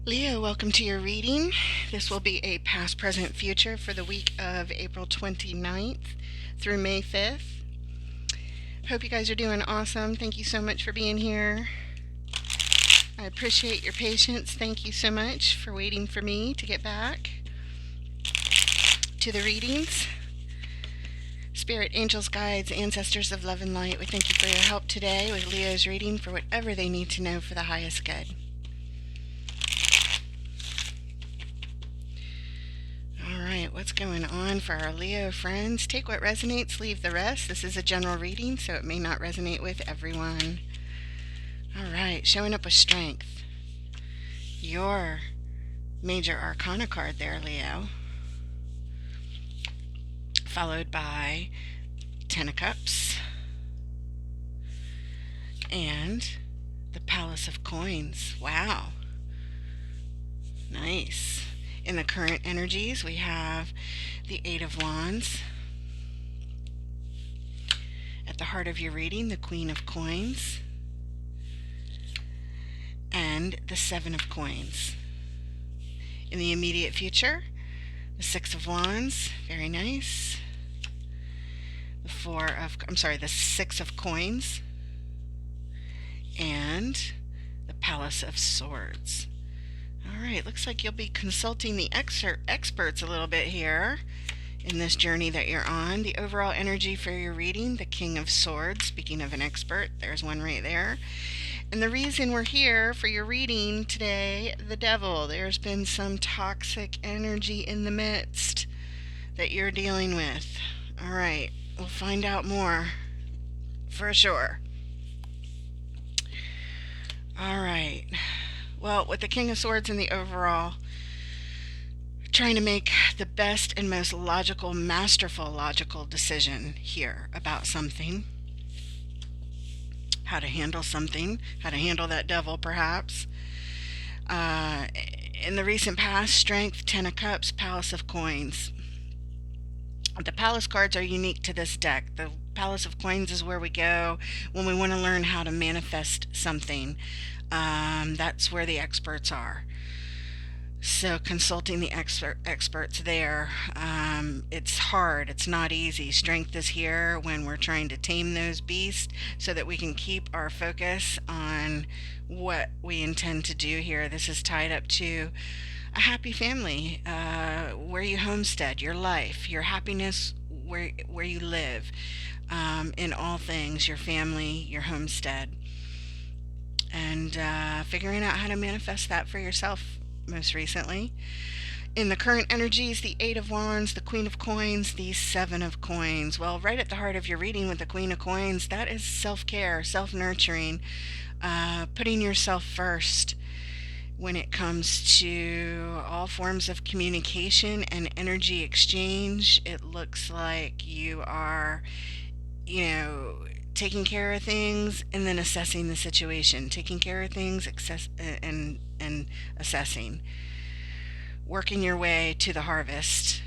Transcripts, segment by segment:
Leo, welcome to your reading. This will be a past, present, future for the week of April 29th through May 5th. Hope you guys are doing awesome. Thank you so much for being here. I appreciate your patience. Thank you so much for waiting for me to get back to the readings. Spirit, angels, guides, ancestors of love and light, we thank you for your help today with Leo's reading for whatever they need to know for the highest good. Alright, what's going on for our Leo friends? Take what resonates, leave the rest. This is a general reading, so it may not resonate with everyone. Alright, showing up with strength. Your major arcana card there, Leo. Followed by Ten of Cups. And the Palace of Coins. Wow. Nice. In the current energies, we have the Eight of Wands. At the heart of your reading, the Queen of Coins. And the Seven of Coins. In the immediate future, the Six of Wands. Very nice. The Six of Coins. And the Palace of Swords. Alright, looks like you'll be consulting the experts a little bit here in this journey that you're on. The overall energy for your reading, the King of Swords. Speaking of an expert, there's one right there. And the reason we're here for your reading today, the Devil. There's been some toxic energy in the midst that you're dealing with. Alright, we'll find out more for sure. Alright. Well, with the King of Swords and the overall, trying to make the best and most logical, masterful logical decision here about something. How to handle something. How to handle that devil, perhaps. In the recent past, Strength, Ten of Cups, Palace of Coins. The Palace cards are unique to this deck. The Palace of Coins is where we go when we want to learn how to manifest something. That's where the experts are. So consulting the experts there, it's hard. It's not easy. Strength is here when we're trying to tame those beasts so that we can keep our focus on what we intend to do here. This is tied up to a happy family, where you homestead, your life, your happiness, where you live, in all things, your family, your homestead, and figuring out how to manifest that for yourself most recently. In the current energies, the Eight of Wands, the Queen of Coins, the Seven of Coins. Well, right at the heart of your reading with the Queen of Coins, that is self-care, self-nurturing, putting yourself first when it comes to all forms of communication and energy exchange. It looks like you are, taking care of things and then assessing the situation. Taking care of things and assessing. Working your way to the harvest.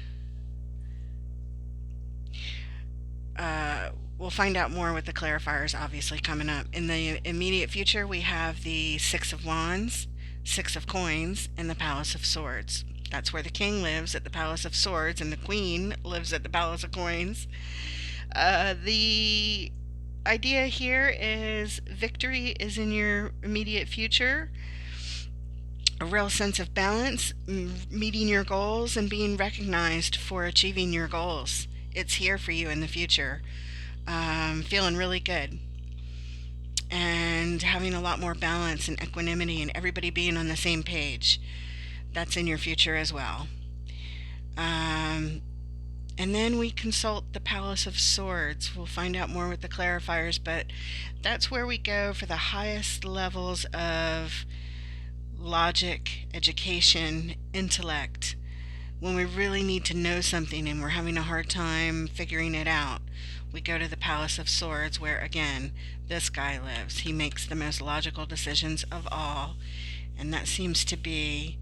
We'll find out more with the clarifiers obviously coming up. In the immediate future, we have the Six of Wands, Six of Coins, and the Palace of Swords. That's where the king lives, at the Palace of Swords, and the queen lives at the Palace of Coins. The idea here is victory is in your immediate future. A real sense of balance, meeting your goals, and being recognized for achieving your goals. It's here for you in the future. Feeling really good. And having a lot more balance and equanimity and everybody being on the same page. That's in your future as well. And then we consult the Palace of Swords. We'll find out more with the clarifiers, but that's where we go for the highest levels of logic, education, intellect. When we really need to know something and we're having a hard time figuring it out, we go to the Palace of Swords where, again, this guy lives. He makes the most logical decisions of all, and that seems to be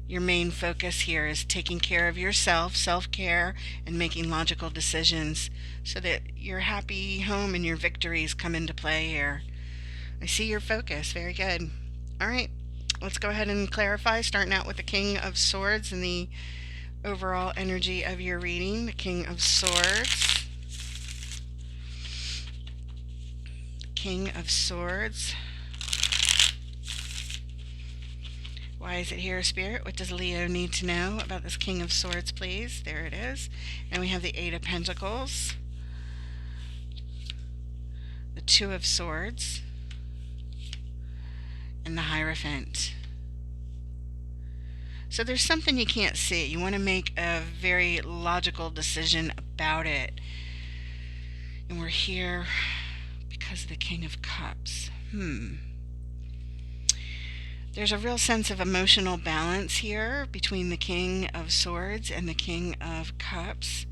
your main focus here, is taking care of yourself, self-care, and making logical decisions so that your happy home and your victories come into play here. I see your focus. Very good. All right. Let's go ahead and clarify, starting out with the King of Swords and the overall energy of your reading. The King of Swords. King of Swords. Why is it here, Spirit? What does Leo need to know about this King of Swords, please? There it is. And we have the Eight of Pentacles. The Two of Swords. And the Hierophant. So there's something you can't see. You want to make a very logical decision about it. And we're here because of the King of Cups. There's a real sense of emotional balance here between the King of Swords and the King of Cups.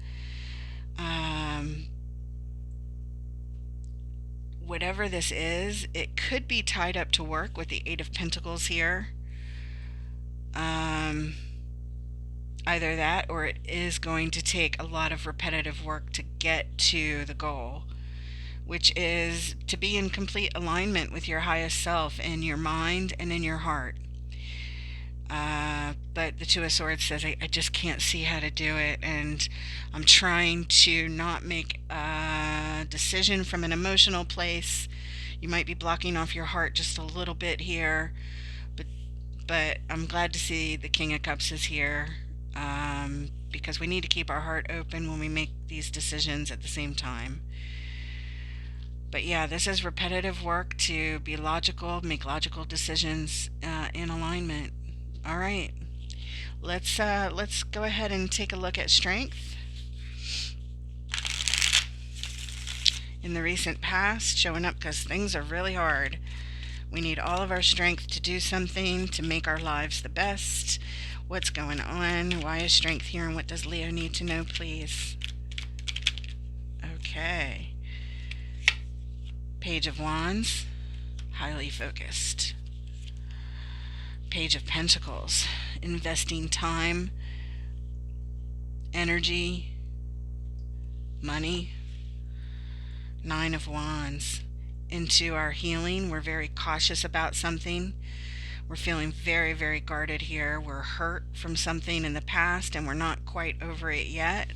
Whatever this is, it could be tied up to work with the Eight of Pentacles here. Either that, or it is going to take a lot of repetitive work to get to the goal, which is to be in complete alignment with your highest self in your mind and in your heart. But the Two of Swords says, I just can't see how to do it, and I'm trying to not make a decision from an emotional place. You might be blocking off your heart just a little bit here, but I'm glad to see the King of Cups is here, because we need to keep our heart open when we make these decisions at the same time. But yeah, this is repetitive work to be logical, make logical decisions in alignment. All right, let's go ahead and take a look at strength. In the recent past, showing up because things are really hard. We need all of our strength to do something, to make our lives the best. What's going on? Why is strength here, and what does Leo need to know, please? Okay. Page of Wands, highly focused. Page of Pentacles, investing time, energy, money. Nine of Wands, into our healing. We're very cautious about something. We're feeling very, very guarded here. We're hurt from something in the past and we're not quite over it yet,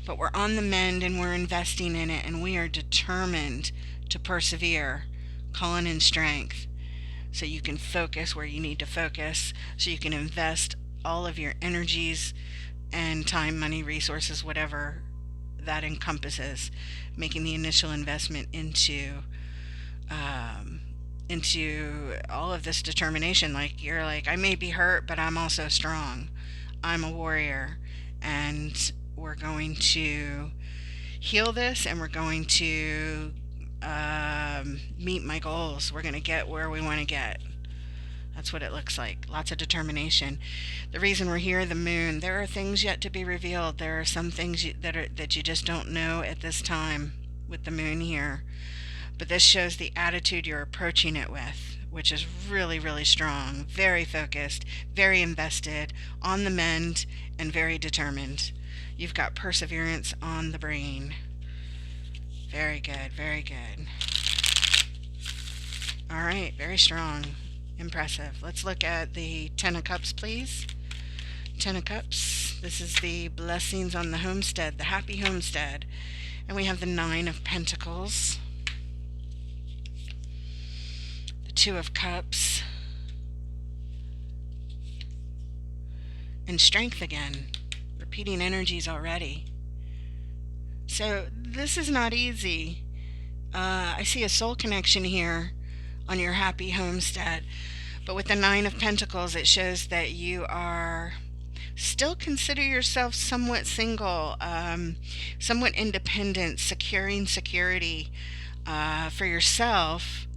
but we're on the mend and we're investing in it, and we are determined to persevere, calling in strength so you can focus where you need to focus, so you can invest all of your energies and time, money, resources, whatever that encompasses, making the initial investment into all of this determination. Like, you're like, I may be hurt, but I'm also strong. I'm a warrior, and we're going to heal this, and we're going to meet my goals. We're going to get where we want to get. That's what it looks like. Lots of determination. The reason we're here, the moon, there are things yet to be revealed. There are some things that you just don't know at this time with the moon here. But this shows the attitude you're approaching it with, which is really, really strong, very focused, very invested, on the mend, and very determined. You've got perseverance on the brain. Very good, very good. All right, very strong. Impressive. Let's look at the Ten of Cups, please. Ten of Cups. This is the blessings on the homestead, the happy homestead. And we have the Nine of Pentacles. The Two of Cups. And strength again. Repeating energies already. So this is not easy. I see a soul connection here on your happy homestead. But with the Nine of Pentacles, it shows that you are still consider yourself somewhat single, somewhat independent, securing security for yourself,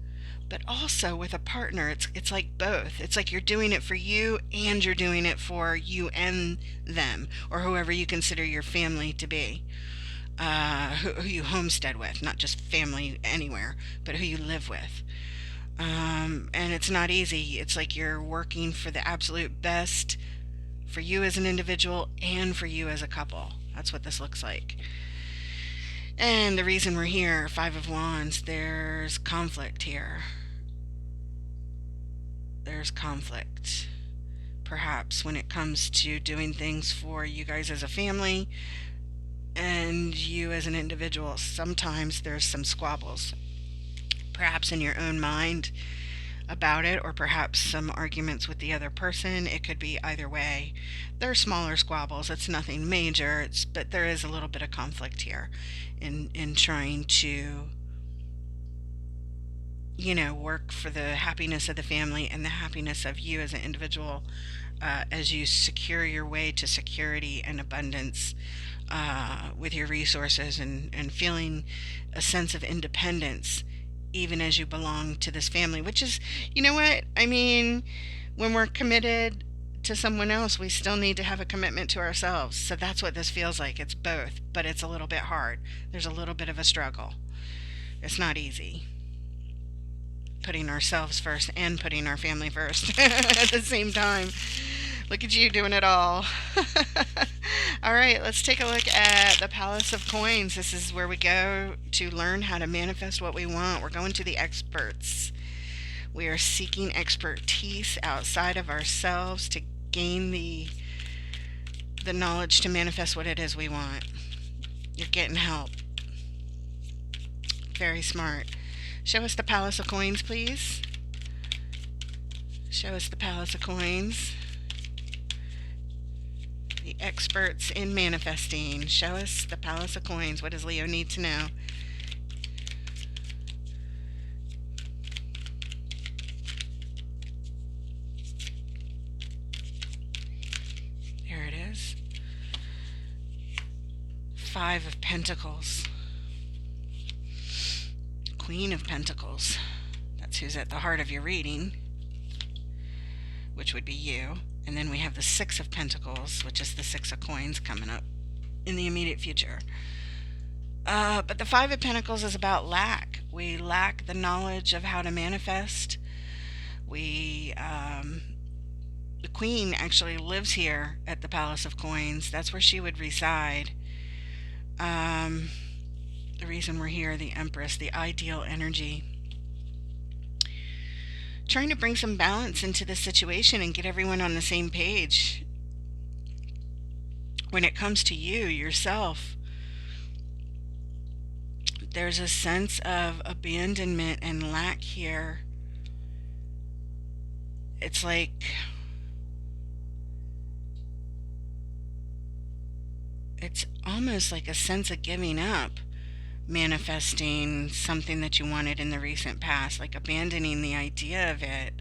but also with a partner. It's like both. It's like you're doing it for you and you're doing it for you and them, or whoever you consider your family to be. Who you homestead with, not just family anywhere, but who you live with. And it's not easy. It's like you're working for the absolute best for you as an individual and for you as a couple. That's what this looks like. And the reason we're here, Five of Wands, there's conflict here. There's conflict. perhaps when it comes to doing things for you guys as a family and you as an individual. Sometimes there's some squabbles, perhaps in your own mind about it, or perhaps some arguments with the other person. It could be either way. They're smaller squabbles. It's nothing major. But there is a little bit of conflict here in trying to, work for the happiness of the family and the happiness of you as an individual, as you secure your way to security and abundance with your resources, and feeling a sense of independence even as you belong to this family, which is, you know what? I mean, when we're committed to someone else, we still need to have a commitment to ourselves. So that's what this feels like. It's both, but it's a little bit hard. There's a little bit of a struggle. It's not easy putting ourselves first and putting our family first at the same time. Look at you doing it all. All right, let's take a look at the Palace of Coins. This is where we go to learn how to manifest what we want. We're going to the experts. We are seeking expertise outside of ourselves to gain the knowledge to manifest what it is we want. You're getting help. Very smart. Show us the Palace of Coins, please. Show us the Palace of Coins. The experts in manifesting. Show us the Palace of Coins. What does Leo need to know? There it is. Five of Pentacles. Queen of Pentacles. That's who's at the heart of your reading, which would be you. And then we have the Six of Pentacles, which is the Six of Coins coming up in the immediate future. But the Five of Pentacles is about lack. We lack the knowledge of how to manifest. The Queen actually lives here at the Palace of Coins. That's where she would reside. The reason we're here, the Empress, the ideal energy. Trying to bring some balance into the situation and get everyone on the same page. When it comes to you, yourself, there's a sense of abandonment and lack here. It's like it's almost like a sense of giving up, manifesting something that you wanted in the recent past, like abandoning the idea of it,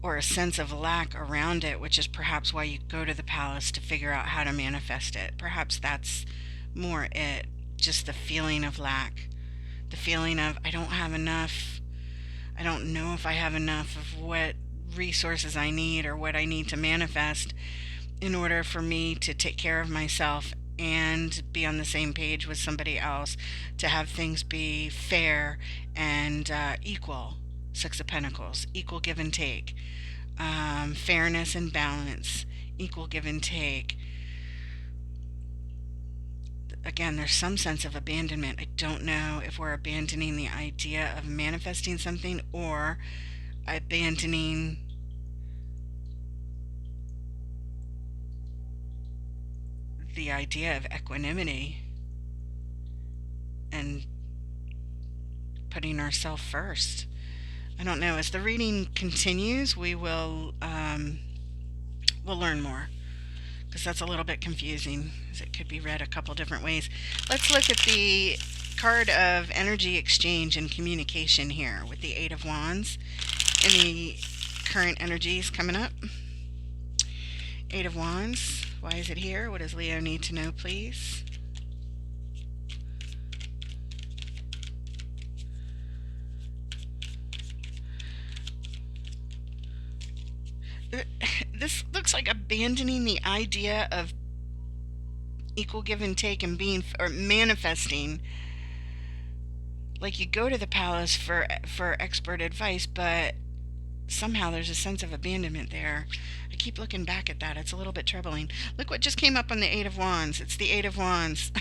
or a sense of lack around it, which is perhaps why you go to the palace to figure out how to manifest it. Perhaps that's more it, just the feeling of lack, the feeling of I don't have enough, I don't know if I have enough of what resources I need or what I need to manifest in order for me to take care of myself and be on the same page with somebody else, to have things be fair and equal. Six of Pentacles, equal give and take, fairness and balance, equal give and take. Again, there's some sense of abandonment. I don't know if we're abandoning the idea of manifesting something or abandoning the idea of equanimity and putting ourselves first. I don't know. As the reading continues, we'll learn more, because that's a little bit confusing, as it could be read a couple different ways. Let's look at the card of energy exchange and communication here with the Eight of Wands and the current energies coming up. Eight of Wands. Why is it here? What does Leo need to know, please? This looks like abandoning the idea of equal give and take and being or manifesting. Like you go to the palace for expert advice, but somehow there's a sense of abandonment there. I keep looking back at that. It's a little bit troubling. Look what just came up on the Eight of Wands. It's the Eight of Wands.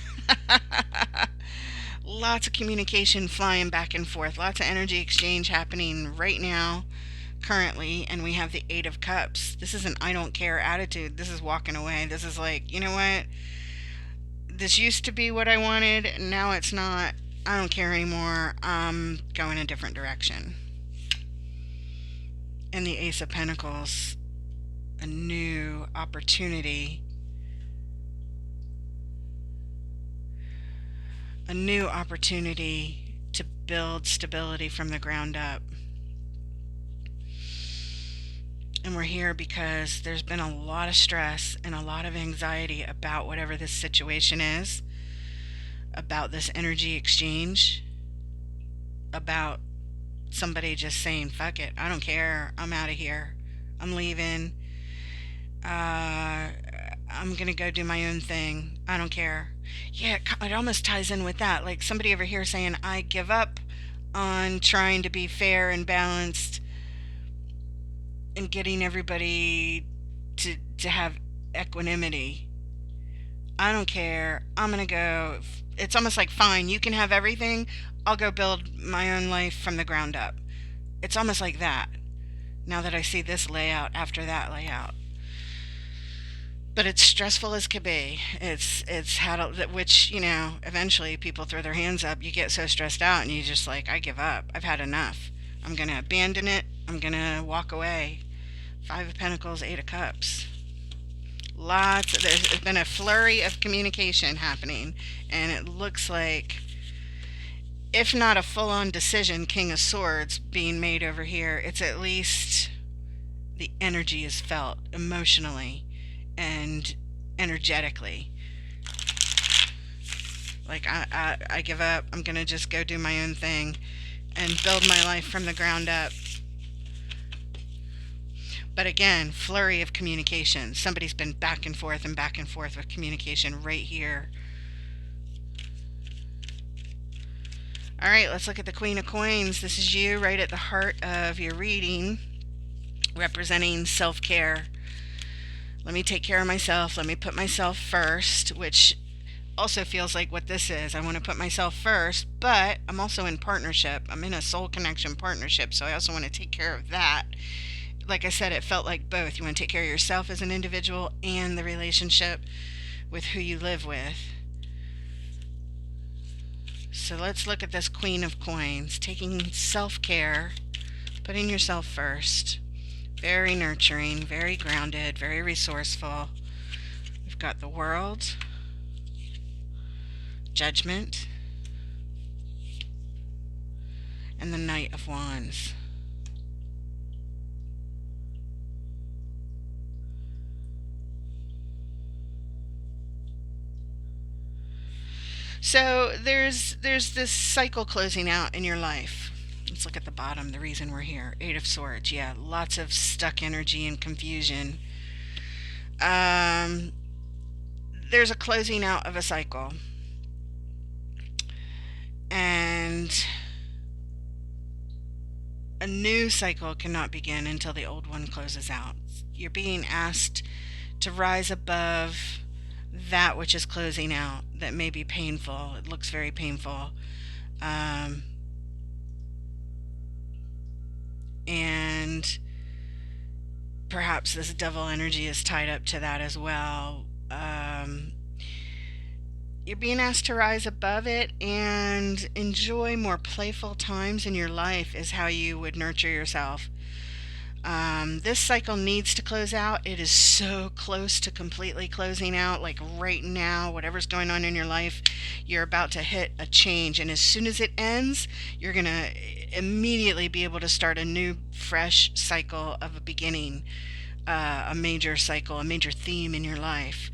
Lots of communication flying back and forth. Lots of energy exchange happening right now currently, and we have the Eight of Cups. This is an I don't care attitude. This is walking away. This is like, you know what? This used to be what I wanted. Now it's not. I don't care anymore. I'm going a different direction. And the Ace of Pentacles, a new opportunity. A new opportunity to build stability from the ground up. And we're here because there's been a lot of stress and a lot of anxiety about whatever this situation is, about this energy exchange, about somebody just saying, fuck it, I don't care, I'm out of here, I'm leaving, I'm gonna go do my own thing, I don't care. Yeah, it almost ties in with that. Like somebody over here saying, I give up on trying to be fair and balanced and getting everybody to have equanimity. I don't care. I'm going to go. It's almost like, fine, you can have everything. I'll go build my own life from the ground up. It's almost like that. Now that I see this layout after that layout. But it's stressful as could be. It's had which, eventually people throw their hands up. You get so stressed out and you just like, I give up. I've had enough. I'm going to abandon it. I'm going to walk away. Five of Pentacles, Eight of Cups. There's been a flurry of communication happening, and it looks like, if not a full-on decision, King of Swords being made over here, it's at least the energy is felt emotionally and energetically. Like, I give up. I'm going to just go do my own thing and build my life from the ground up. But again, flurry of communication. Somebody's been back and forth with communication right here. All right, let's look at the Queen of Coins. This is you right at the heart of your reading, representing self-care. Let me take care of myself. Let me put myself first, which also feels like what this is. I want to put myself first, but I'm also in partnership. I'm in a soul connection partnership, so I also want to take care of that. Like I said, it felt like both. You want to take care of yourself as an individual and the relationship with who you live with. So let's look at this Queen of Coins. Taking self-care, putting yourself first. Very nurturing, very grounded, very resourceful. We've got the World, Judgment, and the Knight of Wands. So there's this cycle closing out in your life. Let's look at the bottom, the reason we're here. Eight of Swords. Yeah, lots of stuck energy and confusion. There's a closing out of a cycle. And a new cycle cannot begin until the old one closes out. You're being asked to rise above that which is closing out, that may be painful. It looks very painful. And perhaps this devil energy is tied up to that as well. You're being asked to rise above it and enjoy more playful times in your life is how you would nurture yourself. This cycle needs to close out. It is so close to completely closing out. Like right now, whatever's going on in your life, you're about to hit a change. And as soon as it ends, you're going to immediately be able to start a new, fresh cycle of a beginning, a major cycle, a major theme in your life.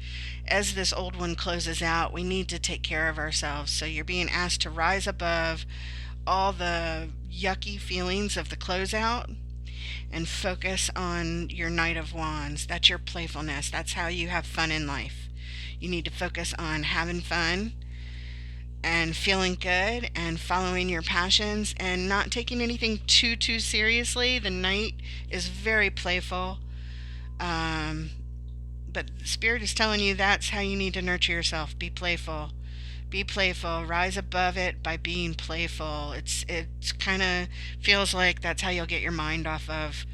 As this old one closes out, we need to take care of ourselves. So you're being asked to rise above all the yucky feelings of the closeout and focus on your Knight of Wands. That's your playfulness. That's how you have fun in life. You need to focus on having fun and feeling good and following your passions and not taking anything too seriously. The Knight is very playful. But Spirit is telling you that's how you need to nurture yourself. Be playful. Be playful. Rise above it by being playful. It kind of feels like that's how you'll get your mind off of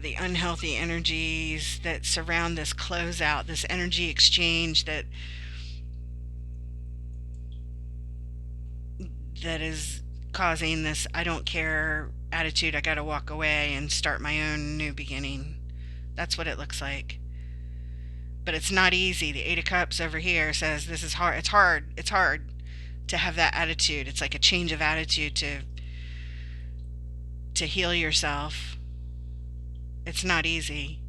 the unhealthy energies that surround this closeout, this energy exchange that is causing this I don't care attitude. I got to walk away and start my own new beginning. That's what it looks like. But it's not easy. The 8 of Cups over here says this is hard. It's hard. It's hard to have that attitude. It's like a change of attitude to heal yourself. It's not easy.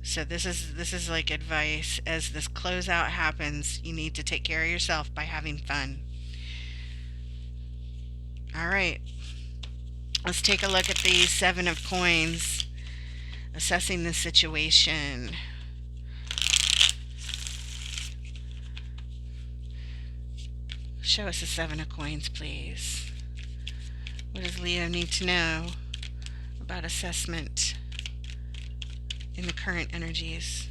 So this is like advice. As this closeout happens, you need to take care of yourself by having fun. All right. Let's take a look at the 7 of Coins. Assessing the situation. Show us the 7 of Coins, please. What does Leo need to know about assessment in the current energies?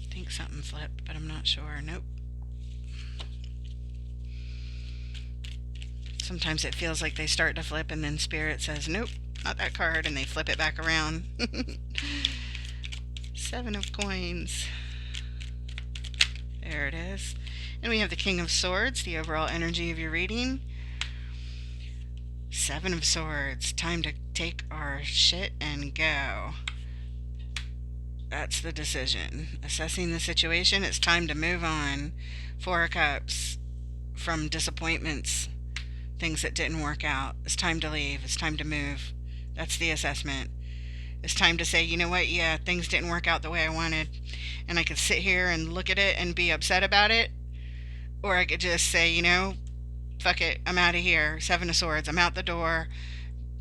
I think something flipped, but I'm not sure. Nope. Sometimes it feels like they start to flip and then Spirit says, nope, not that card, and they flip it back around. 7 of Coins. There it is. And we have the King of Swords, the overall energy of your reading. 7 of Swords. Time to take our shit and go. That's the decision. Assessing the situation, it's time to move on. 4 of Cups. From disappointments, things that didn't work out. It's time to leave. It's time to move. That's the assessment. It's time to say, you know what, yeah, things didn't work out the way I wanted. And I could sit here and look at it and be upset about it. Or I could just say, you know, fuck it, I'm out of here. 7 of Swords, I'm out the door.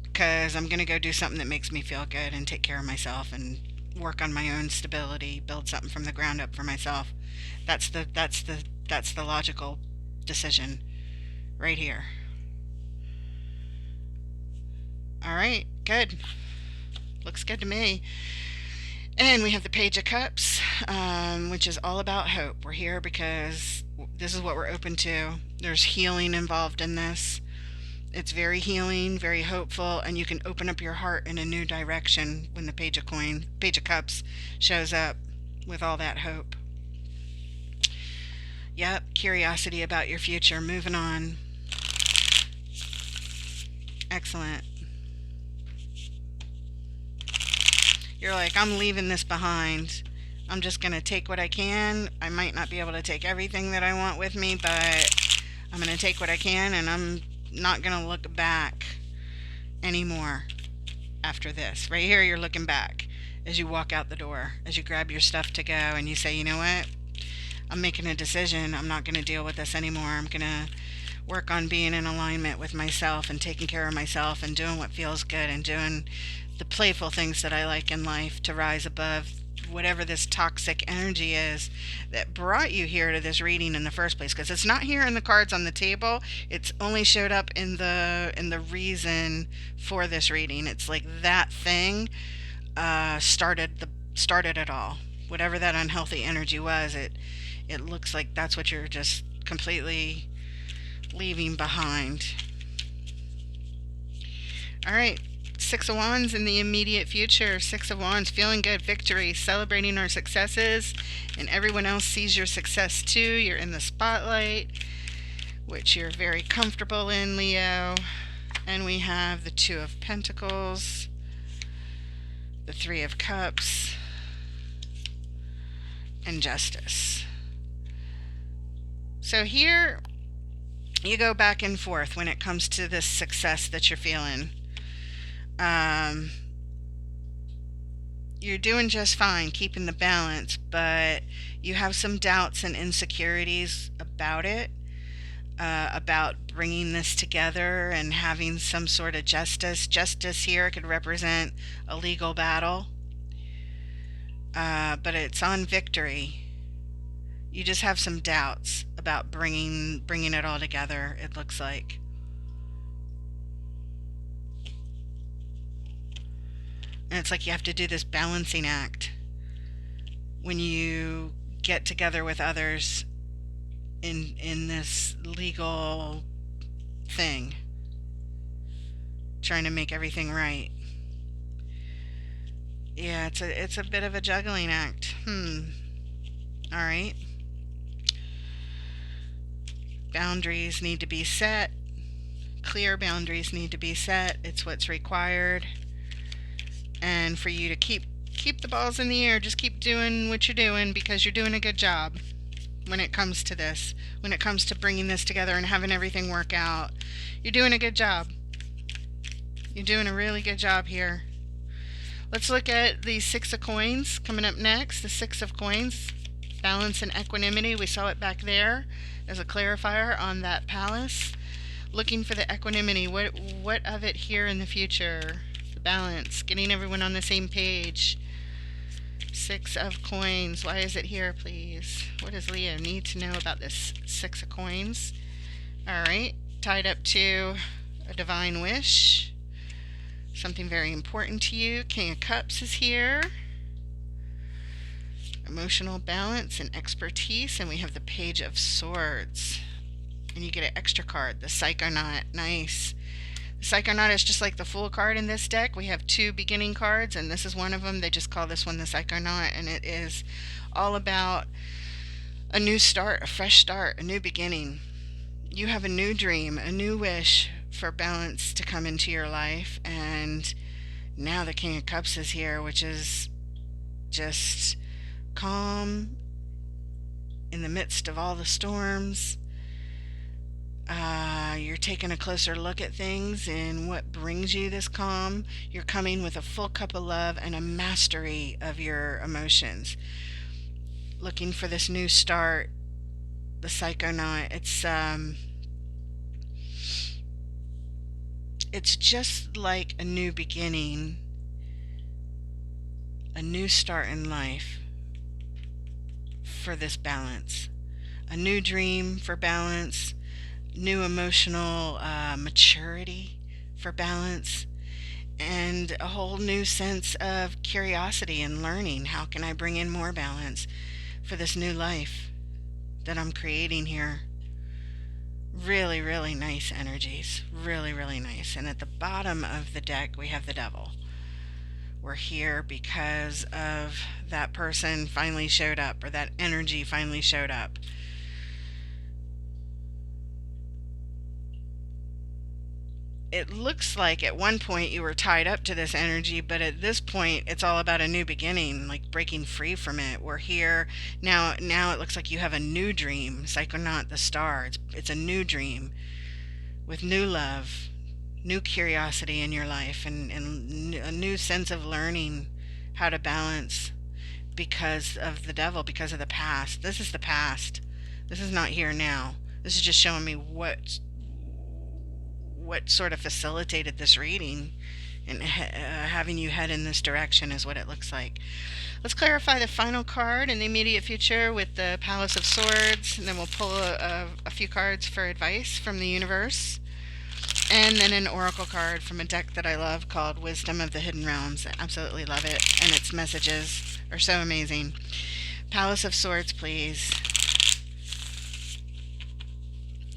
Because I'm going to go do something that makes me feel good and take care of myself and work on my own stability, build something from the ground up for myself. That's the logical decision right here. All right, good. Looks good to me. And we have the Page of Cups, which is all about hope. We're here because this is what we're open to. There's healing involved in this. It's very healing, very hopeful, and you can open up your heart in a new direction when the Page of Cups shows up with all that hope. Yep, curiosity about your future. Moving on. Excellent. You're like, I'm leaving this behind. I'm just going to take what I can. I might not be able to take everything that I want with me, but I'm going to take what I can, and I'm not going to look back anymore after this. Right here, you're looking back as you walk out the door, as you grab your stuff to go, and you say, you know what? I'm making a decision. I'm not going to deal with this anymore. I'm going to work on being in alignment with myself and taking care of myself and doing what feels good and doing the playful things that I like in life to rise above whatever this toxic energy is that brought you here to this reading in the first place, because it's not here in the cards on the table. It's only showed up in the reason for this reading. It's like that thing started it all. Whatever that unhealthy energy was, it looks like that's what you're just completely leaving behind. All right. 6 of Wands in the immediate future. 6 of Wands, feeling good, victory, celebrating our successes, and everyone else sees your success too. You're in the spotlight, which you're very comfortable in, Leo. And we have the 2 of Pentacles, the 3 of Cups, and Justice. So here you go back and forth when it comes to this success that you're feeling. You're doing just fine, keeping the balance, but you have some doubts and insecurities about it, about bringing this together and having some sort of justice. Justice here could represent a legal battle, but it's on victory. You just have some doubts about bringing it all together, it looks like. And it's like you have to do this balancing act when you get together with others in this legal thing, trying to make everything right. Yeah, it's a bit of a juggling act. All right. Boundaries need to be set. Clear boundaries need to be set. It's what's required. And for you to keep the balls in the air, just keep doing what you're doing, because you're doing a good job when it comes to this. When it comes to bringing this together and having everything work out, you're doing a good job. You're doing a really good job here. Let's look at the Six of Coins coming up next. The Six of Coins, balance and equanimity. We saw it back there as a clarifier on that palace. Looking for the equanimity. What of it here in the future? The balance, getting everyone on the same page. Six of Coins. Why is it here, please? What does Leo need to know about this Six of Coins? All right, tied up to a divine wish. Something very important to you. King of Cups is here. Emotional balance and expertise. And we have the Page of Swords. And you get an extra card, the Psychonaut. Nice. The Psychonaut is just like the Fool card in this deck. We have two beginning cards, and this is one of them. They just call this one the Psychonaut, and it is all about a new start, a fresh start, a new beginning. You have a new dream, a new wish for balance to come into your life, and now the King of Cups is here, which is just calm in the midst of all the storms. You're taking a closer look at things and what brings you this calm. You're coming with a full cup of love and a mastery of your emotions. Looking for this new start, the Psychonaut. It's just like a new beginning, a new start in life for this balance. A new dream for balance, new emotional maturity for balance, and a whole new sense of curiosity and learning. How can I bring in more balance for this new life that I'm creating here? Really, really nice energies. Really, really nice. And at the bottom of the deck, we have the Devil. We're here because of that person finally showed up, or that energy finally showed up. It looks like at one point you were tied up to this energy, but at this point it's all about a new beginning, like breaking free from it. We're here now. It looks like you have a new dream. Psychonaut, the star. It's a new dream with new love, new curiosity in your life, and a new sense of learning how to balance because of the Devil, because of the past. This is the past. This is not here now. This is just showing me what sort of facilitated this reading, and having you head in this direction is what it looks like. Let's clarify the final card in the immediate future with the Palace of Swords, and then we'll pull a few cards for advice from the universe, and then an oracle card from a deck that I love called Wisdom of the Hidden Realms. I absolutely love it, and its messages are so amazing. Palace of Swords, please.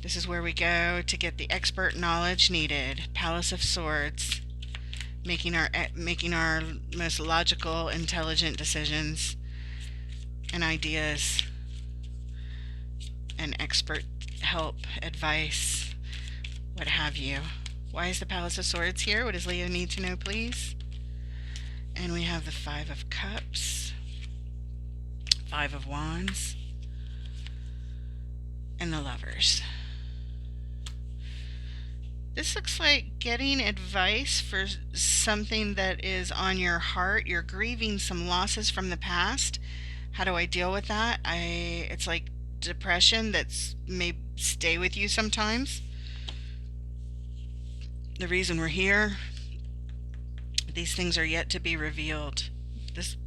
This is where we go to get the expert knowledge needed. Palace of Swords, making our most logical, intelligent decisions and ideas, and expert help, advice, what have you. Why is the Palace of Swords here? What does Leo need to know, please? And we have the Five of Cups, Five of Wands, and the Lovers. This looks like getting advice for something that is on your heart. You're grieving some losses from the past. How do I deal with that? It's like depression that may stay with you sometimes. The reason we're here, these things are yet to be revealed. This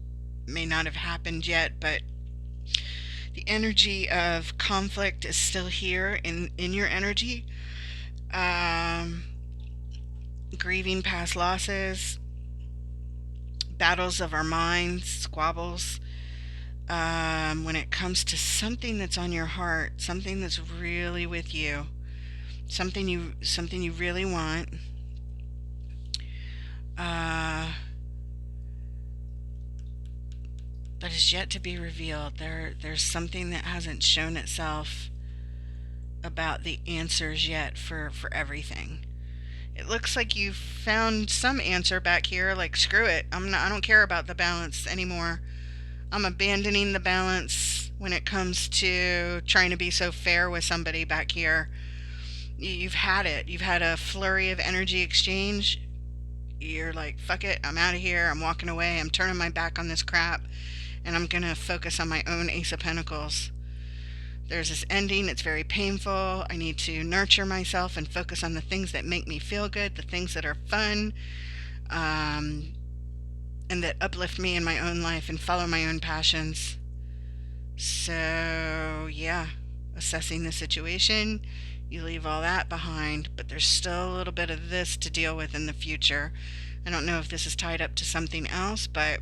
may not have happened yet, but The energy of conflict is still here in your energy. Um, Grieving past losses, battles of our minds, squabbles. When it comes to something that's on your heart, something that's really with you, something you really want. Uh, that is yet to be revealed. There's something that hasn't shown itself about the answers yet for everything. It looks like you've found some answer back here, like screw it. I don't care about the balance anymore. I'm abandoning the balance when it comes to trying to be so fair with somebody back here. You've had it. You've had a flurry of energy exchange. You're like, fuck it, I'm out of here. I'm walking away. I'm turning my back on this crap. And I'm going to focus on my own Ace of Pentacles. There's this ending. It's very painful. I need to nurture myself and focus on the things that make me feel good, the things that are fun, and that uplift me in my own life and follow my own passions. So, yeah, assessing the situation, you leave all that behind, but there's still a little bit of this to deal with in the future. I don't know if this is tied up to something else, but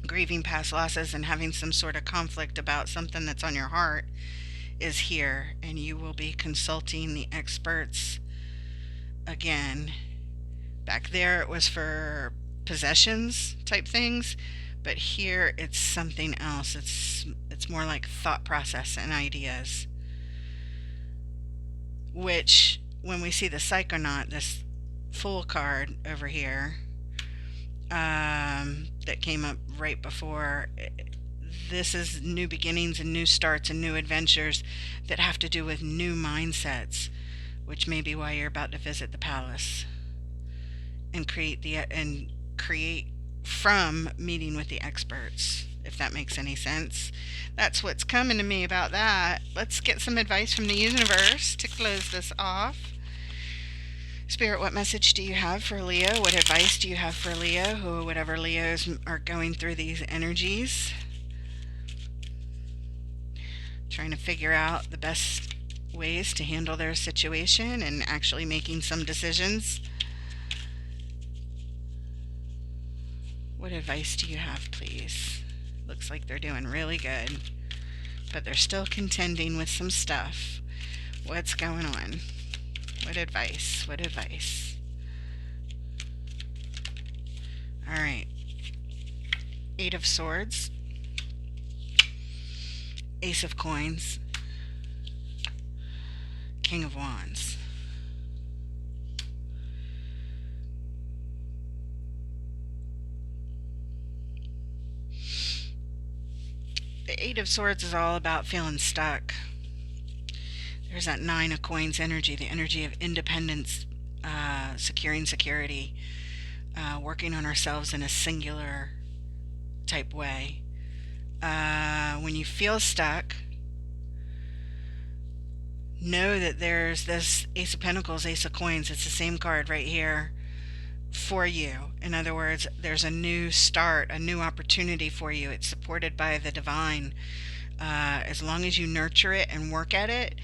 grieving past losses and having some sort of conflict about something that's on your heart is here, and you will be consulting the experts again. Back there it was for possessions type things, but here it's something else. It's more like thought process and ideas, which when we see the Psychonaut, this Fool card over here, that came up right before, this is new beginnings and new starts and new adventures that have to do with new mindsets, which may be why you're about to visit the palace and create from meeting with the experts, if that makes any sense. That's what's coming to me about that. Let's get some advice from the universe to close this off. Spirit, what message do you have for Leo? What advice do you have for Leo, who whatever Leos are going through these energies? Trying to figure out the best ways to handle their situation and actually making some decisions. What advice do you have, please? Looks like they're doing really good, but they're still contending with some stuff. What's going on? What advice? What advice? All right. 8 of Swords. Ace of Coins. King of Wands. The 8 of Swords is all about feeling stuck. There's that 9 of Coins energy, the energy of independence, securing security, working on ourselves in a singular type way. When you feel stuck, know that there's this Ace of Pentacles, Ace of Coins. It's the same card right here for you. In other words, there's a new start, a new opportunity for you. It's supported by the divine. As long as you nurture it and work at it,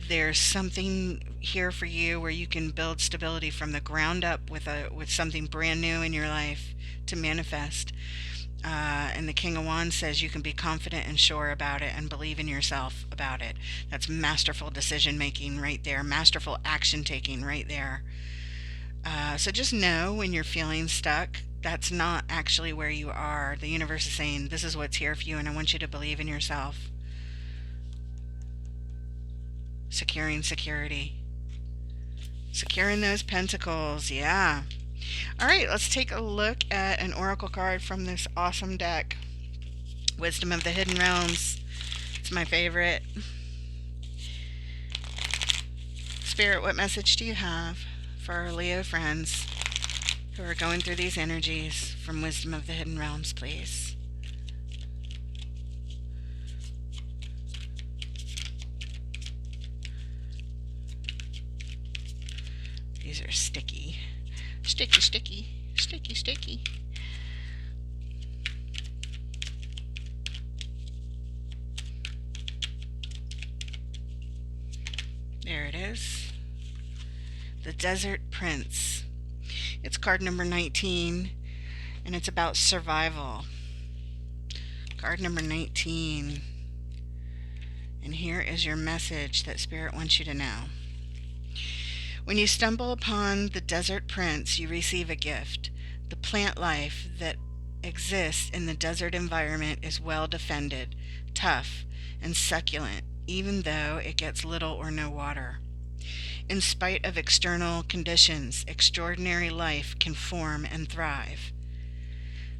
there's something here for you where you can build stability from the ground up with something brand new in your life to manifest. And the King of Wands says you can be confident and sure about it and believe in yourself about it. That's masterful decision making right there, masterful action taking right there. So just know when you're feeling stuck, that's not actually where you are. The universe is saying this is what's here for you, and I want you to believe in yourself. Securing security. Securing those pentacles, yeah. All right, let's take a look at an oracle card from this awesome deck. Wisdom of the Hidden Realms. It's my favorite. Spirit, what message do you have for our Leo friends who are going through these energies from Wisdom of the Hidden Realms, please? These are sticky. Sticky, sticky, sticky, sticky. The Desert Prince. It's card number 19, and it's about survival. Card number 19. And here is your message that Spirit wants you to know. When you stumble upon the Desert Prince, you receive a gift. The plant life that exists in the desert environment is well defended, tough, and succulent, even though it gets little or no water. In spite of external conditions, extraordinary life can form and thrive.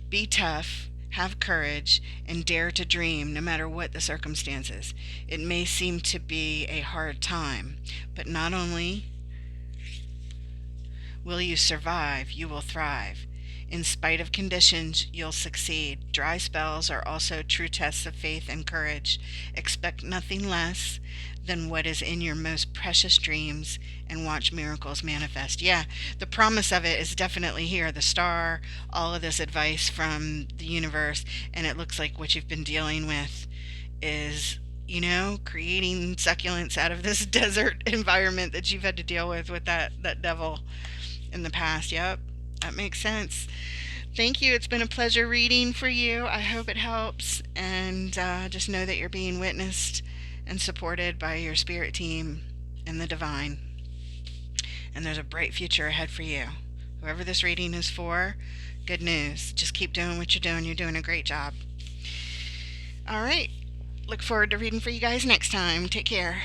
Be tough, have courage, and dare to dream no matter what the circumstances. It may seem to be a hard time, but not only will you survive, you will thrive. In spite of conditions, you'll succeed. Dry spells are also true tests of faith and courage. Expect nothing less than what is in your most precious dreams and watch miracles manifest. Yeah, the promise of it is definitely here. The star, all of this advice from the universe, and it looks like what you've been dealing with is, creating succulents out of this desert environment that you've had to deal with that devil in the past. Yep, that makes sense. Thank you. It's been a pleasure reading for you. I hope it helps. And just know that you're being witnessed and supported by your spirit team and the divine. And there's a bright future ahead for you. Whoever this reading is for, good news. Just keep doing what you're doing. You're doing a great job. All right. Look forward to reading for you guys next time. Take care.